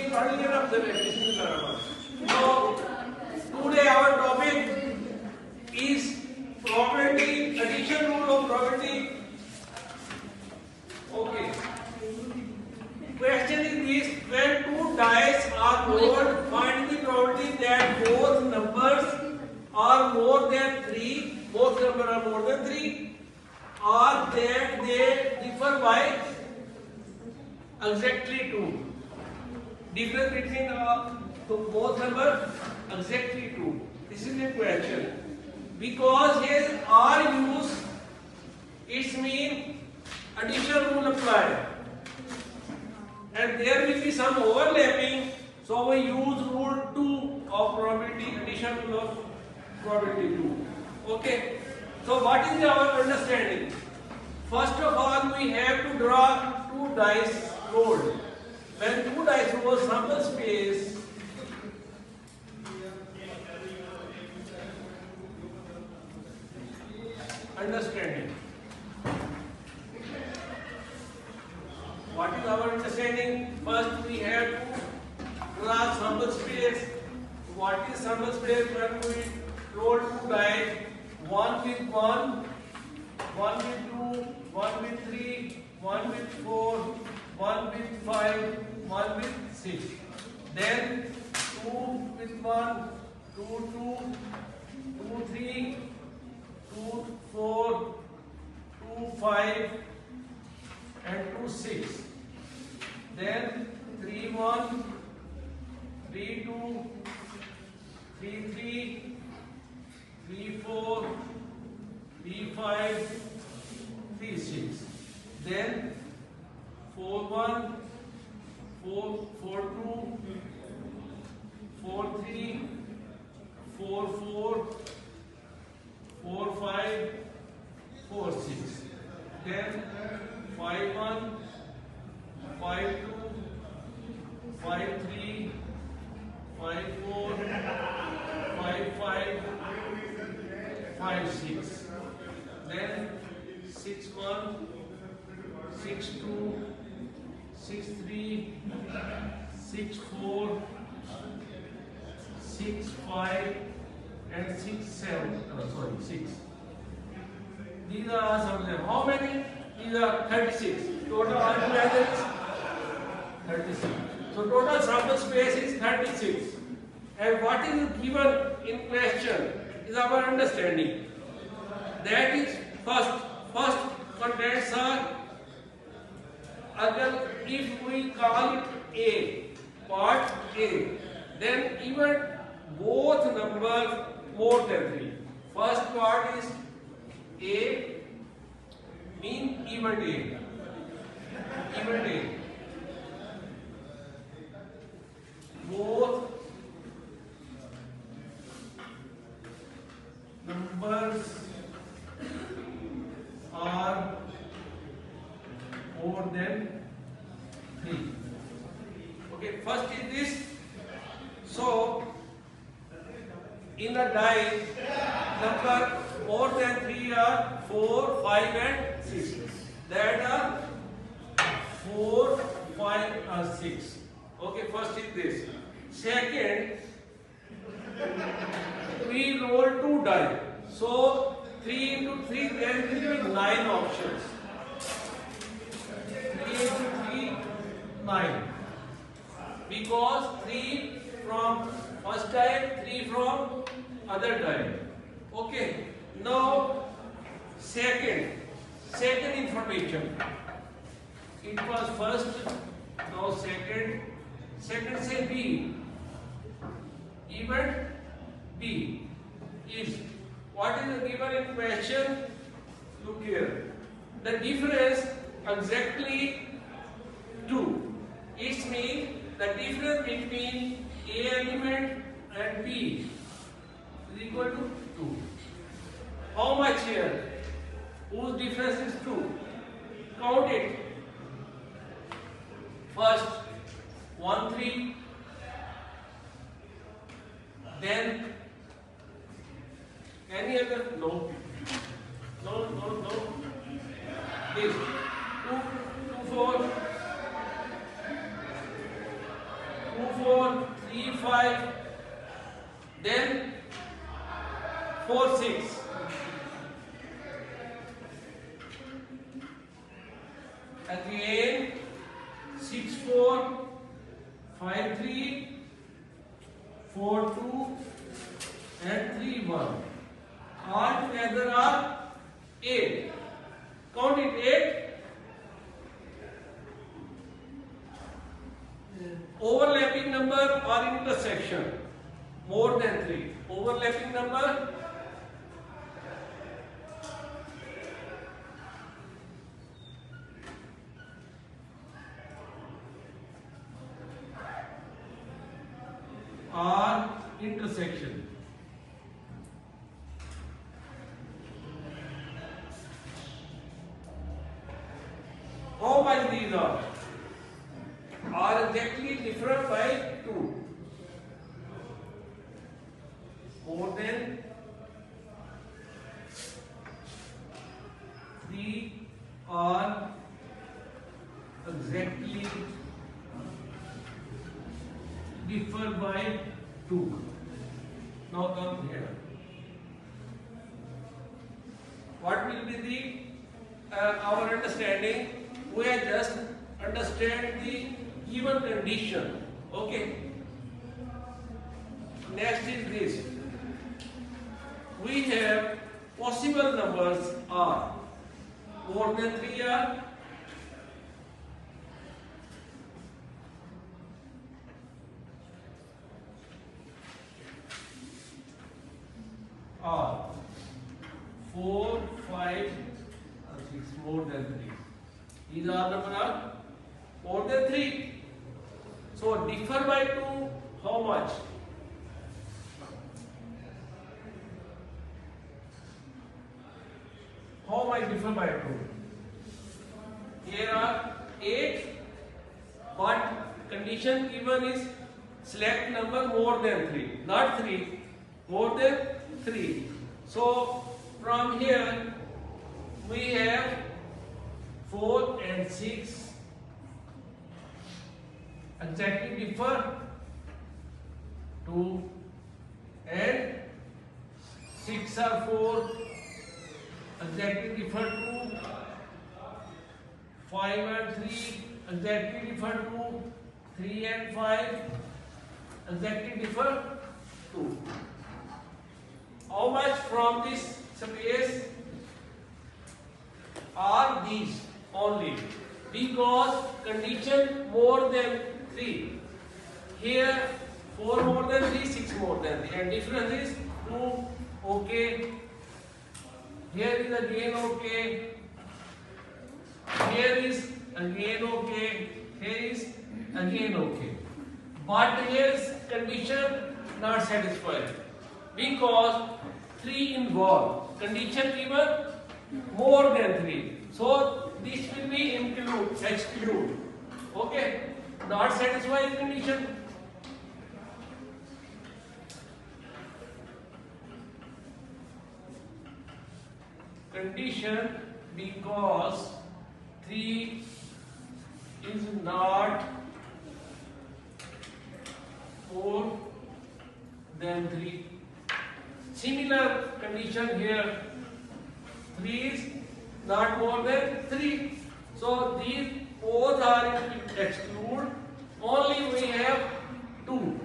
is only an observation. So today our topic is probability, addition rule of probability. Okay. Question is this: when two dice are rolled, find the probability that both numbers are more than 3. Both numbers are more than 3, or that they differ by exactly 2. Difference between both numbers exactly 2. This is the question. Because here R use, it means addition rule applied, and there will be some overlapping, so we use rule 2 of probability, addition rule of probability 2. Okay, so what is our understanding? First of all, we have to draw two dice rolled. When two dice roll, sample space understanding. What is our understanding? First we have to draw sample space. What is sample space? When we roll two dice, one with 1, one with 2, one with 3, one with 4, one with 5, one with 6. Then 2 with 1, 2, 2, 2, 3, 2, 4, 2, 5, and 2, 6. Then 3, 1, 3, 2, 3, 3, 3, 4, 3, 5, 3, 6. Then 4, 1, 4, 4, 2, 4, 3, 4, 4, 4, 5, 4, 6. Then 5, 1, 5, 2, 5, 3, 5, 4, 5, 5, 5, 6. Then 6, 1, 6, 2, 6, 3, 6, 4, 6, 5, and 6, 7. Sorry, 6. These are some of them. How many? These are 36. Total altogether is 36. So total sample space is 36. And what is given in question is our understanding. That is first contents are, if we call it A, part A, then even both numbers more than 3. First part is A, mean even A. Even A. Both numbers are more than 3. Okay, first is this. So in the die, number more than 3 are 4, 5, and 6. That are 4, 5, and 6. Okay, first is this. Second, we roll 2 die. So 3 into 3, there will be 9 options. 3 into 3, 9. Because 3 from first die, 3 from other die. Okay. Now second information. It was first, now second. Second say B. Even B is what is given in question. Look here. The difference exactly 2. It means the difference between A element and B is equal to 2. How much here? Whose difference is 2? Count it. First 1, 3. Then any other? No. This 2, 4, 2, 5, then 4 6, again 6 4, 5 3, 4 2, and 3 1. All together are 8. Count it 8. Overlapping number or intersection? More than 3. Overlapping number? Or intersection? How much these are? Are exactly different by 2. More than 3 are exactly differ by 2. Now come here. What will be the our understanding? We are just understand the given condition. Okay. Next is this. We have possible numbers are more than 3 are or 4, 5, 6 more than 3. These are numbers are more than 3. So differ by 2, how much? How much differ by 2? Here are 8, but condition given is select number more than 3, not 3, more than 3. So from here we have 4 and 6 exactly differ 2 and 6 are 4 exactly differ 2, 5 and 3 exactly differ 2, 3 and 5 exactly differ 2. How much from this space are these only? Because condition more than 3. Here 4 more than 3, 6 more than 3, and difference is 2. Okay. Here is again okay. Here is again okay. Here is again okay. But here is condition not satisfied because 3 involved. Condition given more than 3. So this will be exclude. Okay. Not satisfied condition. Condition because 3 is not more than 3. Similar condition here. 3 is not more than 3. So these both are excluded. Only we have 2.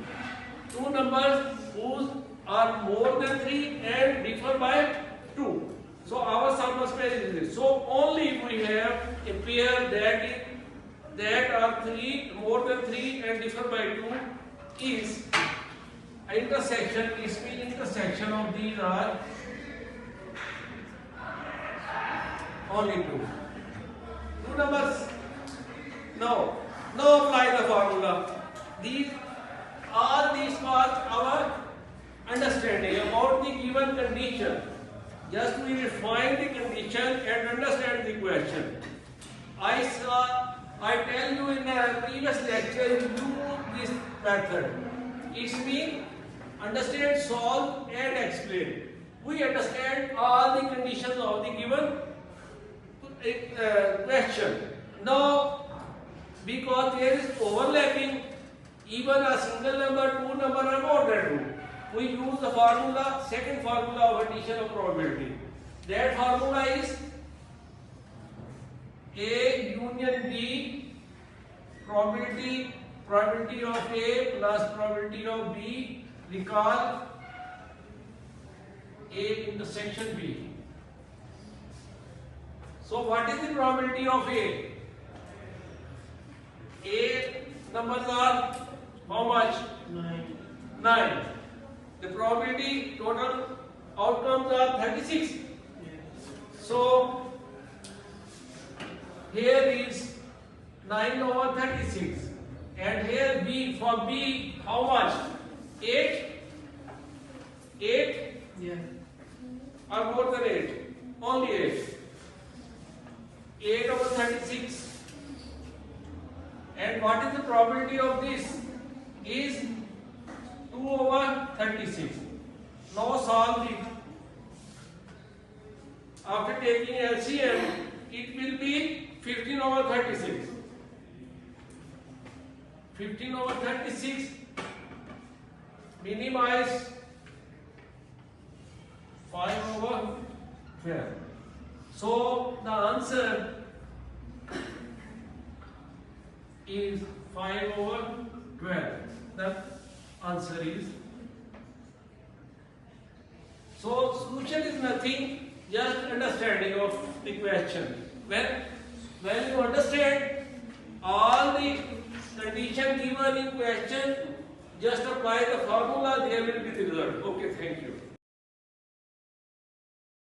Two numbers whose are more than 3 and differ by 2. So our sample space is this. So only we have a pair that are 3 more than 3 and differ by 2 is intersection. Is the intersection of these are only 2. Two numbers. No apply the formula. All these was our understanding about the given condition. Just we refine the condition and understand the question. I tell you in a previous lecture, use this method. It means understand, solve and explain. We understand all the conditions of the given question. Now, because there is overlapping, even a single number, two number or more than two, we use the formula, second formula of addition of probability. That formula is A union B, probability of A plus probability of B, we call A intersection B. So what is the probability of A? A numbers are how much? 9. The probability total outcomes are 36. So here is 9 over 36, and here B, for B how much? 8 or more than 8? Only 8. 8 over 36. And what is the probability of this? Is 2 over 36. Now solve it. After taking LCM, it will be 15 over 36. 15 over 36 minimize 5 over 12. So the answer is 5 over 12. The answer is. So solution is nothing, just understanding of the question. When you understand all the condition given in question, just apply the formula, there will be the result. Okay, thank you.